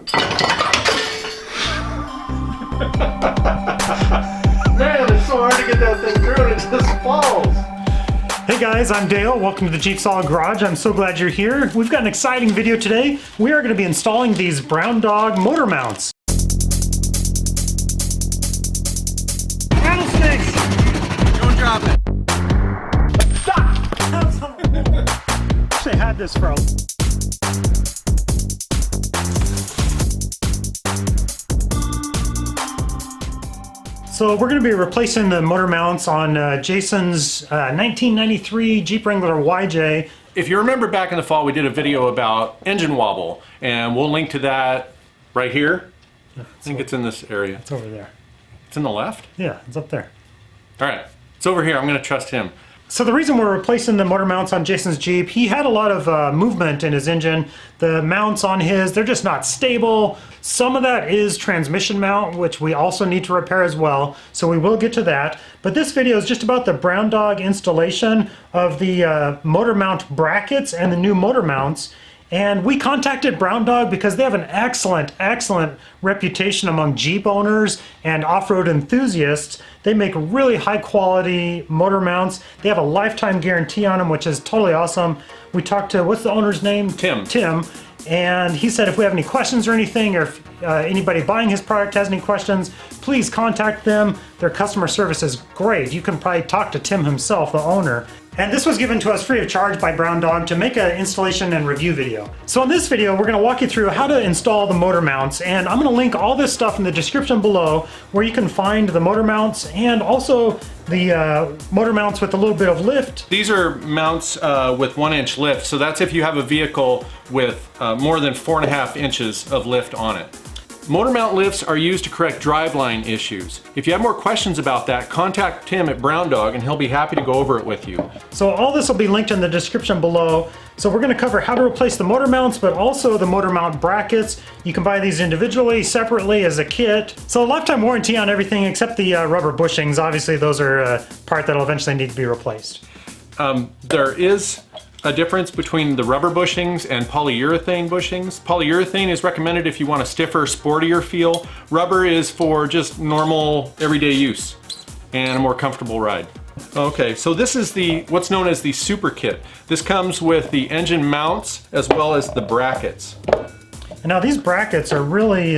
Man, it's so hard to get that thing through and it just falls. Hey guys, I'm Dale. Welcome to the Jeep Solid Garage. I'm so glad you're here. We've got an exciting video today. We are going to be installing these Brown Dog motor mounts. Rattlesnakes! Don't drop it. Stop! Actually had this for a... So we're going to be replacing the motor mounts on Jason's 1993 Jeep Wrangler YJ. If you remember back in the fall, we did a video about engine wobble, and we'll link to that right here. I think it's in this area. It's over there. It's in the left? Yeah, it's up there. All right, it's over here. I'm going to trust him. So the reason we're replacing the motor mounts on Jason's Jeep, he had a lot of movement in his engine. The mounts on his, they're just not stable. Some of that is transmission mount, which we also need to repair as well. So we will get to that. But this video is just about the Brown Dog installation of the motor mount brackets and the new motor mounts. And we contacted Brown Dog because they have an excellent reputation among Jeep owners and off-road enthusiasts. They make really high quality motor mounts. They have a lifetime guarantee on them, which is totally awesome. We talked to, what's the owner's name? Tim. Tim. And he said if we have any questions or anything, or if anybody buying his product has any questions, please contact them. Their customer service is great. You can probably talk to Tim himself, the owner. And this was given to us free of charge by Brown Dog to make an installation and review video. So in this video, we're going to walk you through how to install the motor mounts, and I'm going to link all this stuff in the description below where you can find the motor mounts and also the motor mounts with a little bit of lift. These are mounts with 1-inch lift, so that's if you have a vehicle with more than 4.5 inches of lift on it. Motor mount lifts are used to correct driveline issues. If you have more questions about that, contact Tim at Brown Dog and he'll be happy to go over it with you. So all this will be linked in the description below. So we're going to cover how to replace the motor mounts, but also the motor mount brackets. You can buy these individually, separately as a kit. So a lifetime warranty on everything except the rubber bushings. Obviously those are a part that'll eventually need to be replaced. There is a difference between the rubber bushings and polyurethane bushings. Polyurethane is recommended if you want a stiffer, sportier feel. Rubber is for just normal, everyday use and a more comfortable ride. Okay, so this is what's known as the super kit. This comes with the engine mounts as well as the brackets. And now these brackets are really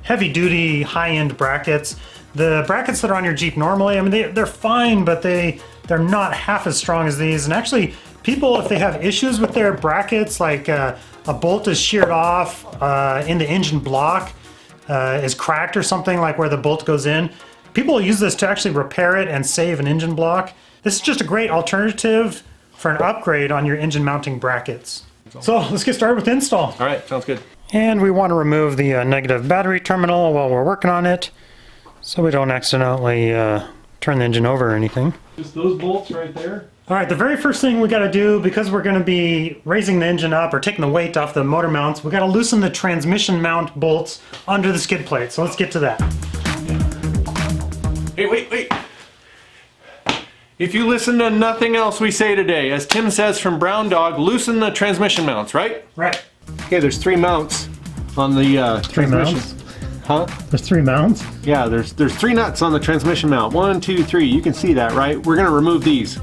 heavy-duty, high-end brackets. The brackets that are on your Jeep normally, I mean, they're fine, but they're not half as strong as these. And actually, people, if they have issues with their brackets, like a bolt is sheared off in the engine block, is cracked or something, like where the bolt goes in, people will use this to actually repair it and save an engine block. This is just a great alternative for an upgrade on your engine mounting brackets. So let's get started with the install. All right, sounds good. And we want to remove the negative battery terminal while we're working on it, so we don't accidentally turn the engine over or anything. Just those bolts right there. All right, the very first thing we got to do, because we're going to be raising the engine up or taking the weight off the motor mounts, we got to loosen the transmission mount bolts under the skid plate. So let's get to that. Hey, wait. If you listen to nothing else we say today, as Tim says from Brown Dog, loosen the transmission mounts, right? Right. Okay, there's 3 mounts on the transmission. Mounts? Huh? There's 3 mounts? Yeah, there's 3 nuts on the transmission mount. 1, 2, 3. You can see that, right? We're gonna remove these.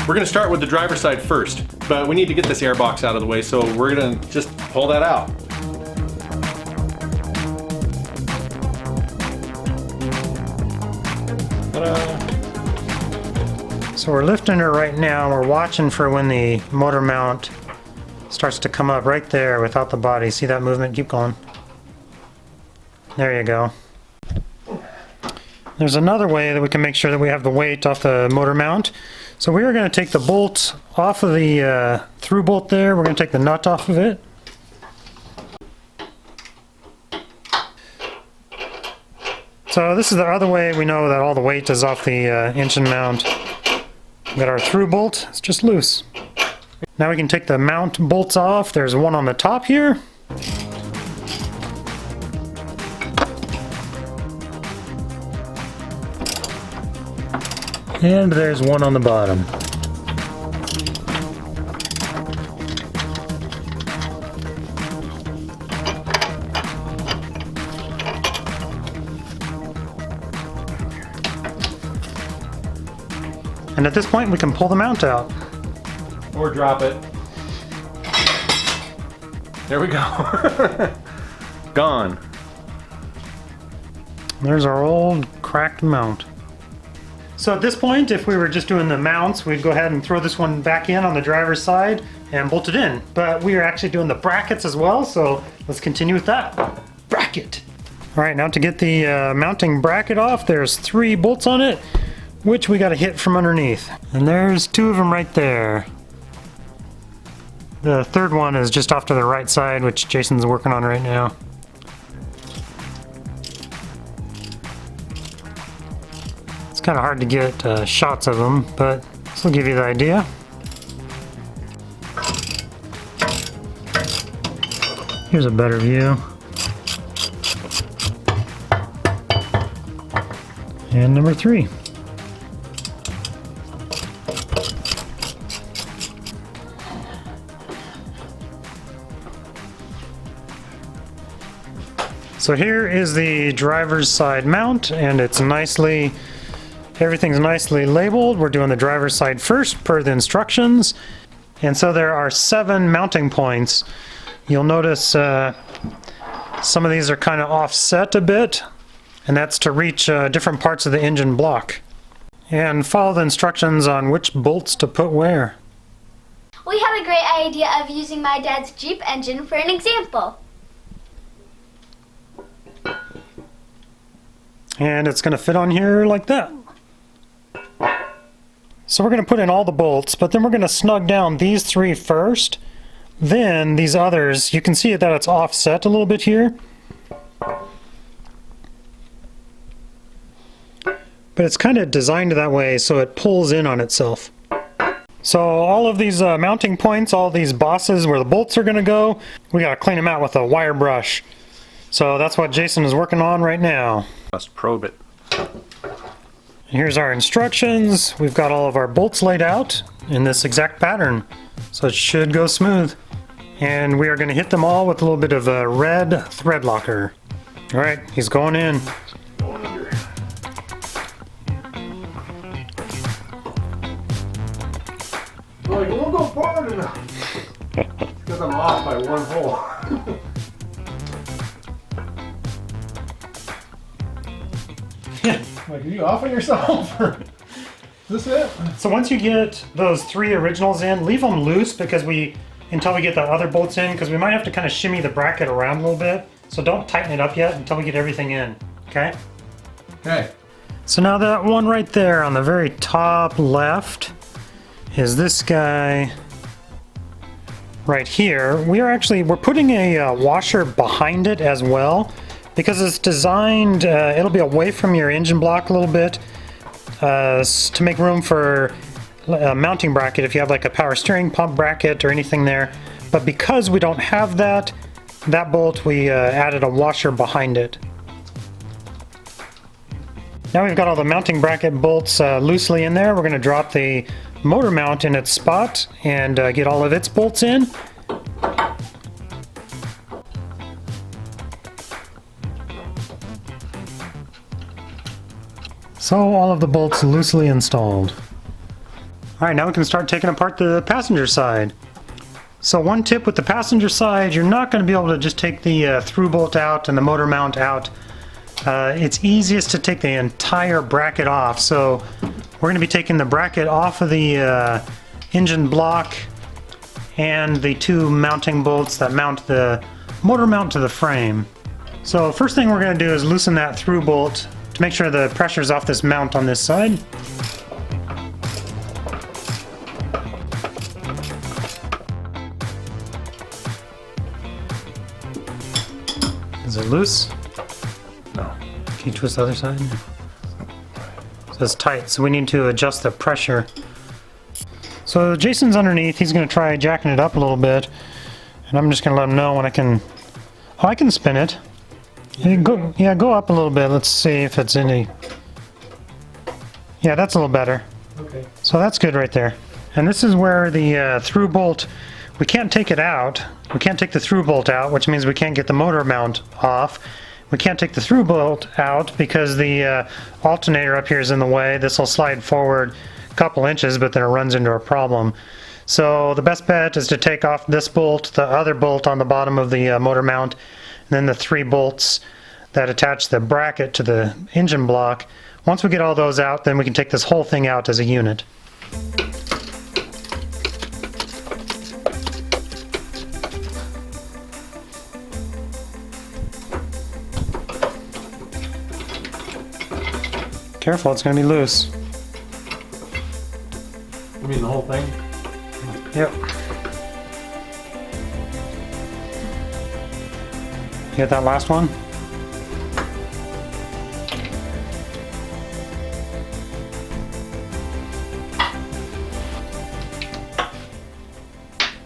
We're gonna start with the driver's side first, but we need to get this air box out of the way, so we're gonna just pull that out. So we're lifting her right now. We're watching for when the motor mount starts to come up right there without the body. See that movement? Keep going. There you go. There's another way that we can make sure that we have the weight off the motor mount. So we are going to take the bolt off of the through bolt there. We're going to take the nut off of it. So this is the other way we know that all the weight is off the engine mount. We got our through bolt, it's just loose. Now we can take the mount bolts off. There's one on the top here. And there's one on the bottom. And at this point we can pull the mount out. Or drop it. There we go. Gone. There's our old cracked mount. So at this point, if we were just doing the mounts, we'd go ahead and throw this one back in on the driver's side and bolt it in. But we are actually doing the brackets as well, so let's continue with that. Bracket. All right, now to get the mounting bracket off, there's 3 bolts on it, which we got to hit from underneath. And there's 2 of them right there. The third one is just off to the right side, which Jason's working on right now. It's kind of hard to get shots of them, but this will give you the idea. Here's a better view. And number 3. So here is the driver's side mount, and it's everything's nicely labeled. We're doing the driver's side first per the instructions. And so there are 7 mounting points. You'll notice some of these are kind of offset a bit, and that's to reach different parts of the engine block. And follow the instructions on which bolts to put where. We had a great idea of using my dad's Jeep engine for an example. And it's going to fit on here like that. So we're going to put in all the bolts, but then we're going to snug down these 3 first. Then these others, you can see that it's offset a little bit here. But it's kind of designed that way so it pulls in on itself. So all of these mounting points, all these bosses where the bolts are going to go, we got to clean them out with a wire brush. So that's what Jason is working on right now. Must probe it. Here's our instructions. We've got all of our bolts laid out in this exact pattern, so it should go smooth. And we are going to hit them all with a little bit of a red thread locker. All right, he's going in. Going under. Like, it won't go forward enough. Because I'm off by 1 hole. Like, are you off on yourself? Is this it? So once you get those 3 originals in, leave them loose because until we get the other bolts in, because we might have to kind of shimmy the bracket around a little bit. So don't tighten it up yet until we get everything in, okay? Okay. So now that one right there on the very top left is this guy right here. We're putting a washer behind it as well. Because it's designed, it'll be away from your engine block a little bit to make room for a mounting bracket if you have like a power steering pump bracket or anything there. But because we don't have that bolt, we added a washer behind it. Now we've got all the mounting bracket bolts loosely in there. We're going to drop the motor mount in its spot and get all of its bolts in. So all of the bolts loosely installed. All right, now we can start taking apart the passenger side. So one tip with the passenger side, you're not going to be able to just take the through bolt out and the motor mount out. It's easiest to take the entire bracket off. So we're going to be taking the bracket off of the engine block and the 2 mounting bolts that mount the motor mount to the frame. So first thing we're going to do is loosen that through bolt to make sure the pressure's off this mount on this side. Is it loose? No. Can you twist the other side? So it's tight, so we need to adjust the pressure. So Jason's underneath, he's going to try jacking it up a little bit, and I'm just going to let him know when I can... Oh, I can spin it. Go up a little bit. Let's see if it's any... Yeah, that's a little better. Okay. So that's good right there. And this is where the through bolt, we can't take it out. We can't take the through bolt out, which means we can't get the motor mount off. We can't take the through bolt out because the alternator up here is in the way. This will slide forward, couple inches, but then it runs into a problem. So the best bet is to take off this bolt, the other bolt on the bottom of the motor mount, and then the 3 bolts that attach the bracket to the engine block. Once we get all those out, then we can take this whole thing out as a unit. Careful, it's going to be loose. You mean the whole thing? Yep. You get that last one?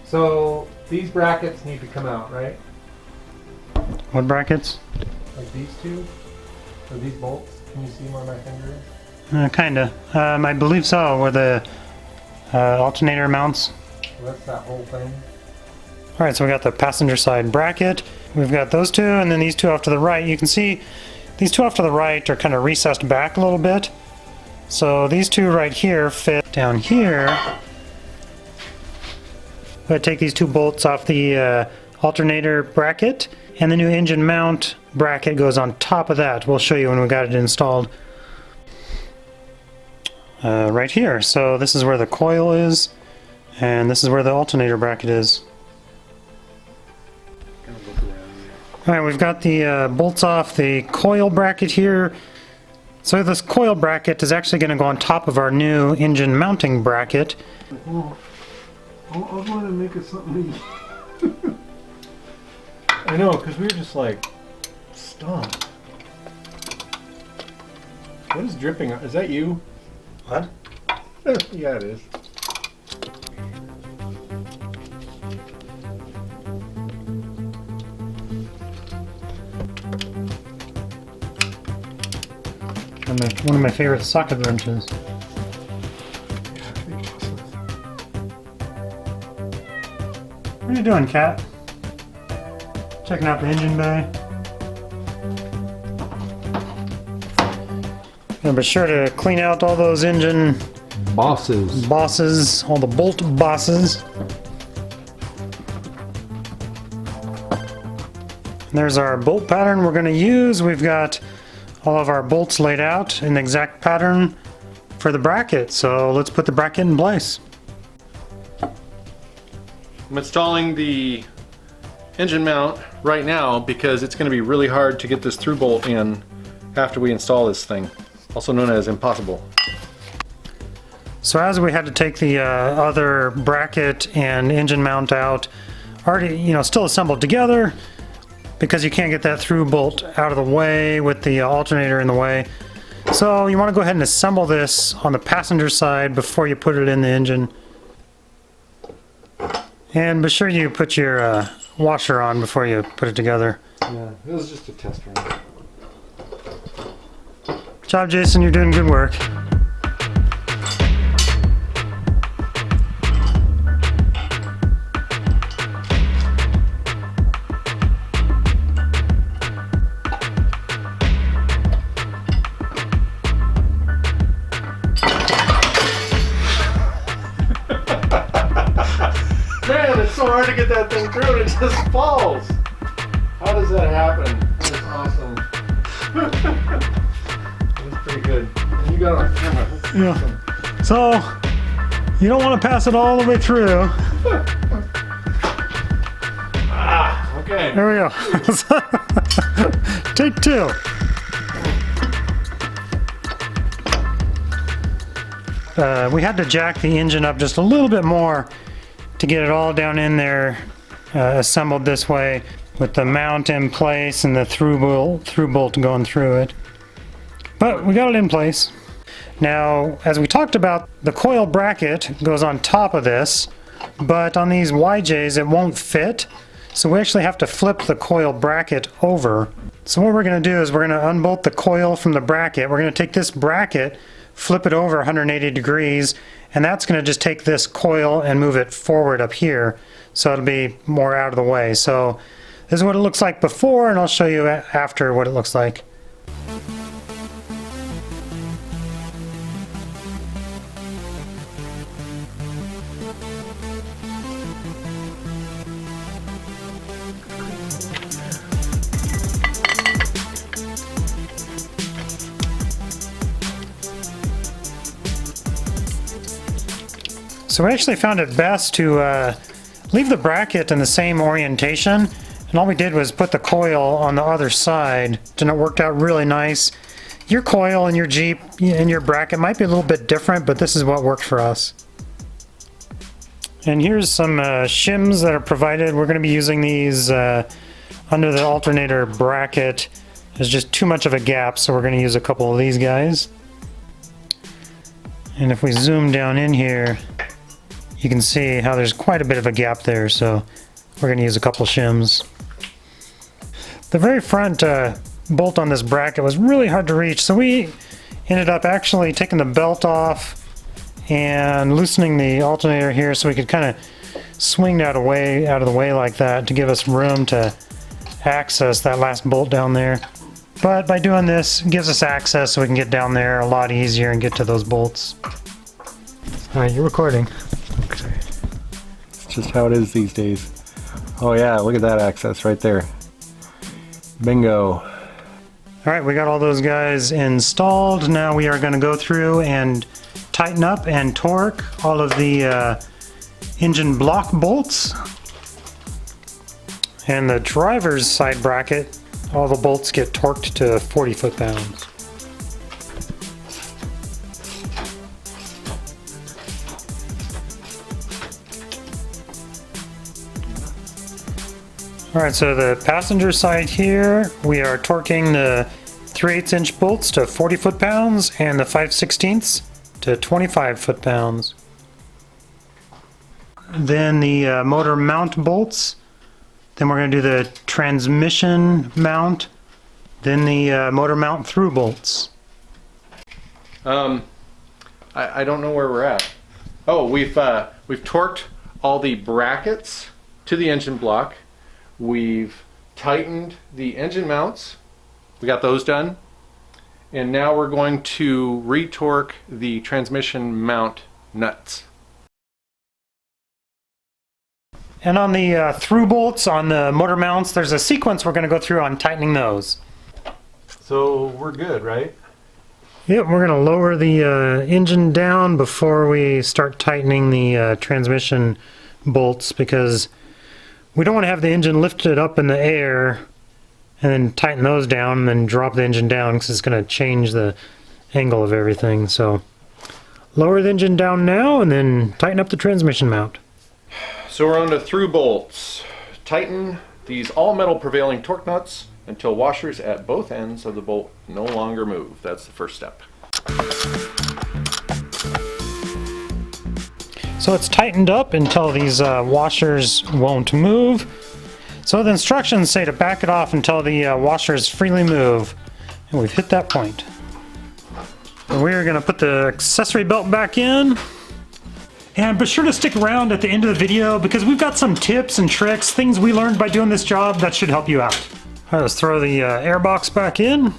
So these brackets need to come out, right? What brackets? Like these two? Or these bolts? Can you see where my finger is? Kinda. I believe so, where the alternator mounts. So that's that whole thing. Alright, so we got the passenger side bracket. We've got those two, and then these two off to the right. You can see these two off to the right are kind of recessed back a little bit. So these two right here fit down here. I'm going to take these 2 bolts off the alternator bracket, and the new engine mount bracket goes on top of that. We'll show you when we got it installed. Right here. So this is where the coil is, and this is where the alternator bracket is. Alright, we've got the bolts off the coil bracket here. So this coil bracket is actually going to go on top of our new engine mounting bracket. I want to make it something. I know, because we were just like stumped. What is dripping? Is that you? What? Yeah, it is. One of my favorite socket wrenches. What are you doing, Cat? Checking out the engine bay. And be sure to clean out all those engine bosses, all the bolt bosses. And there's our bolt pattern we're going to use. We've got all of our bolts laid out in the exact pattern for the bracket. So let's put the bracket in place. I'm installing the engine mount right now because it's going to be really hard to get this through bolt in after we install this thing, also known as impossible. So as we had to take the other bracket and engine mount out, already still assembled together, because you can't get that through bolt out of the way with the alternator in the way. So you want to go ahead and assemble this on the passenger side before you put it in the engine. And be sure you put your washer on before you put it together. Yeah, it was just a test run. Good job, Jason, you're doing good work. Man, it's so hard to get that thing through and it just falls. How does that happen? That's awesome. That's pretty good. And you got it on camera. That's awesome. So, you don't want to pass it all the way through. Okay. There we go. Take 2. We had to jack the engine up just a little bit more to get it all down in there, assembled this way with the mount in place and the through bolt going through it. But we got it in place. Now, as we talked about, the coil bracket goes on top of this, but on these YJs it won't fit, so we actually have to flip the coil bracket over. So what we're going to do is we're going to unbolt the coil from the bracket. We're going to take this bracket, flip it over 180 degrees, and that's going to just take this coil and move it forward up here, so it'll be more out of the way. So this is what it looks like before, and I'll show you after what it looks like. So we actually found it best to leave the bracket in the same orientation, and all we did was put the coil on the other side, and it worked out really nice. Your coil and your Jeep and your bracket might be a little bit different, but this is what worked for us. And here's some shims that are provided. We're going to be using these under the alternator bracket. There's just too much of a gap, so we're going to use a couple of these guys. And if we zoom down in here, you can see how there's quite a bit of a gap there, so we're going to use a couple shims. The very front bolt on this bracket was really hard to reach, so we ended up actually taking the belt off and loosening the alternator here so we could kind of swing that away out of the way like that to give us room to access that last bolt down there. But by doing this, it gives us access so we can get down there a lot easier and get to those bolts. Alright, you're recording. Okay. It's just how it is these days. Oh yeah, look at that access right there. Bingo. Alright, we got all those guys installed. Now we are going to go through and tighten up and torque all of the engine block bolts. And the driver's side bracket, all the bolts get torqued to 40 foot-pounds. Alright, so the passenger side here, we are torquing the 3/8 inch bolts to 40 foot-pounds and the 5/16 to 25 foot-pounds. Then the motor mount bolts. Then we're going to do the transmission mount. Then the motor mount through bolts. I don't know where we're at. Oh, we've torqued all the brackets to the engine block. We've tightened the engine mounts. We got those done. And now we're going to retorque the transmission mount nuts. And on the through bolts on the motor mounts, there's a sequence we're going to go through on tightening those. So we're good, right? Yep, we're going to lower the engine down before we start tightening the transmission bolts, because we don't want to have the engine lifted up in the air and then tighten those down and then drop the engine down, because it's going to change the angle of everything. So lower the engine down now and then tighten up the transmission mount. So we're on to through bolts. Tighten these all metal prevailing torque nuts until washers at both ends of the bolt no longer move. That's the first step. So it's tightened up until these washers won't move. So the instructions say to back it off until the washers freely move. And we've hit that point. And we're going to put the accessory belt back in. And be sure to stick around at the end of the video, because we've got some tips and tricks, things we learned by doing this job that should help you out. All right, let's throw the air box back in.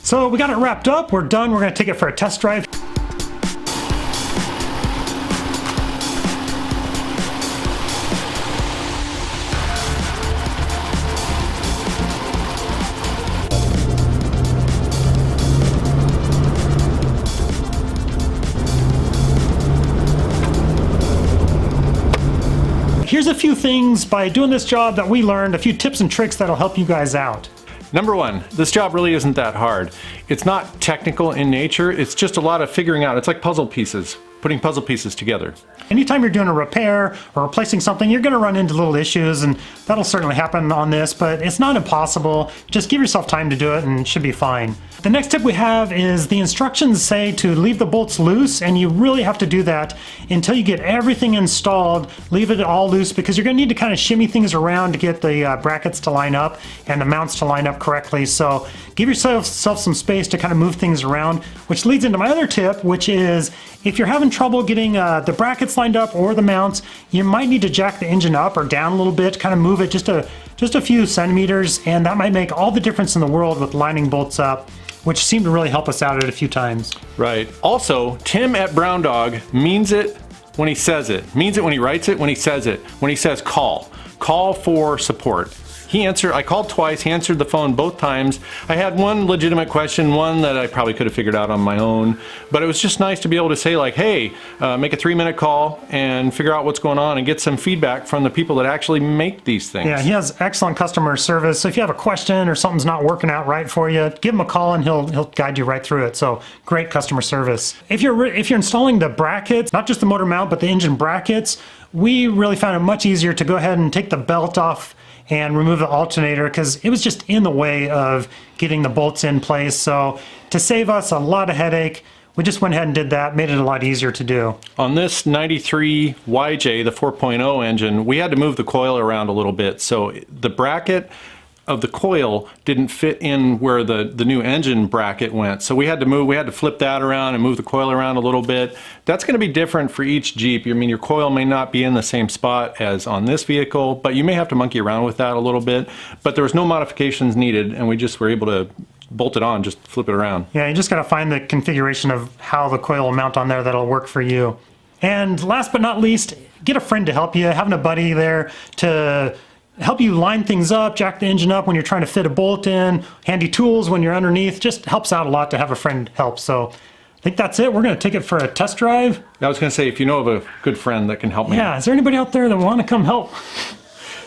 So we got it wrapped up. We're done. We're going to take it for a test drive. Here's a few things by doing this job that we learned, a few tips and tricks that'll help you guys out. Number one, this job really isn't that hard. It's not technical in nature, it's just a lot of figuring out. It's like puzzle pieces, putting puzzle pieces together. Anytime you're doing a repair or replacing something, you're going to run into little issues, and that'll certainly happen on this, but it's not impossible. Just give yourself time to do it and it should be fine. The next tip we have is the instructions say to leave the bolts loose, and you really have to do that until you get everything installed. Leave it all loose, because you're going to need to kind of shimmy things around to get the brackets to line up and the mounts to line up correctly. So give yourself some space to kind of move things around, which leads into my other tip, which is if you're having trouble getting the brackets lined up or the mounts, you might need to jack the engine up or down a little bit, kind of move it just a few centimeters, and that might make all the difference in the world with lining bolts up, which seemed to really help us out at a few times. Right. Also, Tim at Brown Dog means it when he says it. Means it when he writes it, when he says it. When he says call. call for support. I called twice, he answered the phone both times. I had one legitimate question, one that I probably could have figured out on my own, but it was just nice to be able to say like, hey, make a 3-minute call and figure out what's going on and get some feedback from the people that actually make these things. Yeah, he has excellent customer service. So if you have a question or something's not working out right for you, give him a call and he'll guide you right through it. So great customer service. If you're installing the brackets, not just the motor mount, but the engine brackets, we really found it much easier to go ahead and take the belt off and remove the alternator because it was just in the way of getting the bolts in place. So to save us a lot of headache, we just went ahead and did that, made it a lot easier to do. On this 93 YJ, the 4.0 engine, we had to move the coil around a little bit. So the bracket of the coil didn't fit in where the new engine bracket went. So we had to flip that around and move the coil around a little bit. That's going to be different for each Jeep. I mean, your coil may not be in the same spot as on this vehicle, but you may have to monkey around with that a little bit. But there was no modifications needed, and we just were able to bolt it on, just flip it around. Yeah, you just got to find the configuration of how the coil will mount on there that'll work for you. And last but not least, get a friend to help you. Having a buddy there to help you line things up, jack the engine up when you're trying to fit a bolt in, handy tools when you're underneath, just helps out a lot to have a friend help. So I think that's it. We're going to take it for a test drive. I was going to say, if you know of a good friend that can help me. Yeah, is there anybody out there that want to come help?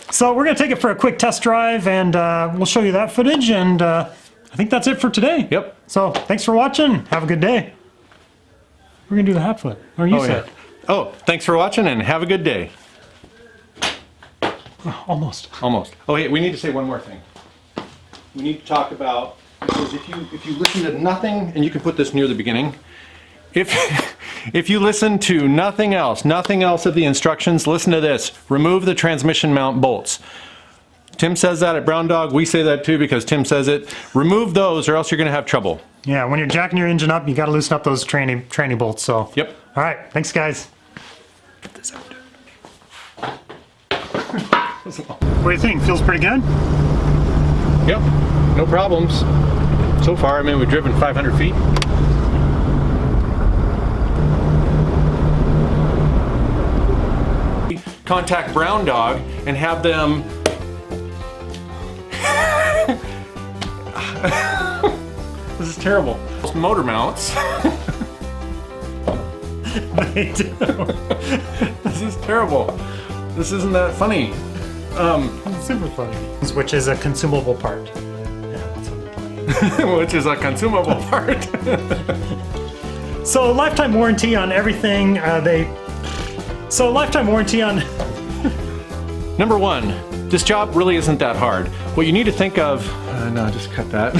So we're going to take it for a quick test drive and we'll show you that footage, and I think that's it for today. Yep. So thanks for watching. Have a good day. We're going to do the hat flip. Or you said. Yeah. Oh, thanks for watching and have a good day. Almost. Almost. Oh, hey, we need to say one more thing. We need to talk about, because if you listen to nothing, and you can put this near the beginning, if you listen to nothing else of the instructions, listen to this. Remove the transmission mount bolts. Tim says that at Brown Dog. We say that too because Tim says it. Remove those or else you're going to have trouble. Yeah, when you're jacking your engine up, you got to loosen up those tranny bolts. So. Yep. All right. Thanks, guys. Get this out. What do you think? Feels pretty good? Yep, no problems. So far, I mean, we've driven 500 feet. Contact Brown Dog and have them... This is terrible. Motor mounts. They do. This is terrible. This isn't that funny. It's super funny. Which is a consumable part. Yeah, that's what Which is a consumable part. So lifetime warranty on everything. Lifetime warranty on. Number one, this job really isn't that hard. What you need to think of. No, just cut that.